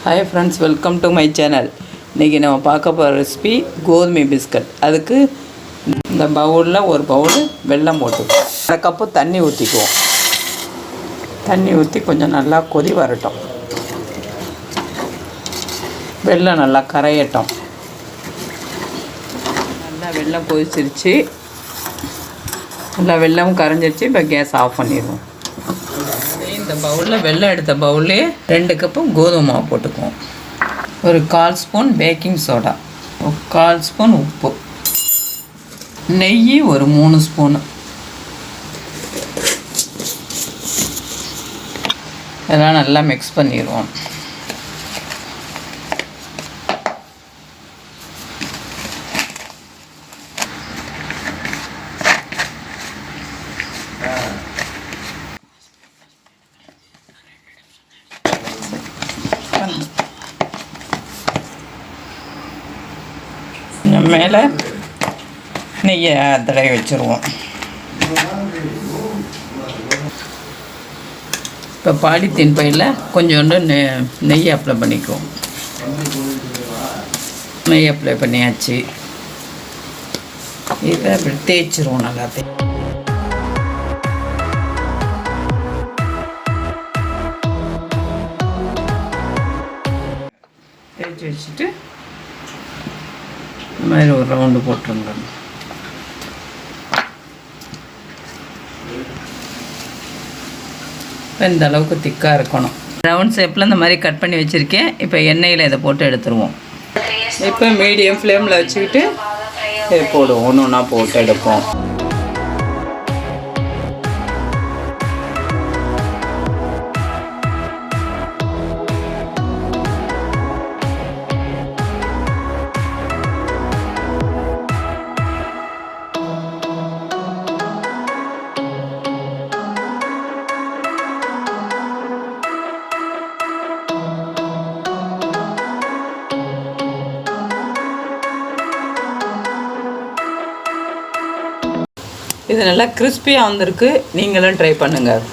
Hi friends, welcome to my channel. இன்றைக்கி நம்ம பார்க்க போகிற ரெசிபி கோதுமை பிஸ்கட். அதுக்கு இந்த பவுலில் ஒரு பவுல் வெல்லம் போட்டுக்குவோம். 1 கப்பு தண்ணி ஊற்றிக்குவோம். தண்ணி ஊற்றி கொஞ்சம் நல்லா கொதி வரட்டும். வெல்லம் நல்லா கரையட்டும். நல்லா வெல்லம் கொதிச்சிருச்சு. நல்லா வெல்லம் கரைஞ்சிருச்சு. இப்போ கேஸ் ஆஃப் பண்ணிடுவோம். இந்த பவுலில் வெல்லம் எடுத்த பவுல்லே 2 கப்பு கோதுமை மாவு போட்டுக்குவோம். ஒரு 1/4 ஸ்பூன் பேக்கிங் சோடா, ஒரு 1/4 ஸ்பூன் உப்பு, நெய் ஒரு 3 ஸ்பூனு. இதெல்லாம் நல்லா மிக்ஸ் பண்ணிடுவோம். மேலே நெய்யை தடவி வச்சுருவோம். இப்போ பாலித்தீன் பையில் கொஞ்சோண்டு நெய் அப்ளை பண்ணிக்குவோம். நெய் அப்ளை பண்ணியாச்சு. இதை அப்படி தேய்ச்சிருவோம். நல்லா தேய்ச்சி வச்சுட்டு இந்த மாதிரி ஒரு ரவுண்டு போட்டுருங்க. இப்போ இந்த அளவுக்கு திக்காக இருக்கணும். ரவுண்ட் ஷேப்பில் இந்த மாதிரி கட் பண்ணி வச்சுருக்கேன். இப்போ எண்ணெயில் இதை போட்டு எடுத்துருவோம். இப்போ மீடியம் ஃப்ளேமில் வச்சுக்கிட்டு இதை போடுவோம். ஒன்று ஒன்றா போட்டு எடுப்போம். இது நல்லா கிறிஸ்பியாக வந்திருக்கு. நீங்களும் ட்ரை பண்ணுங்கள்.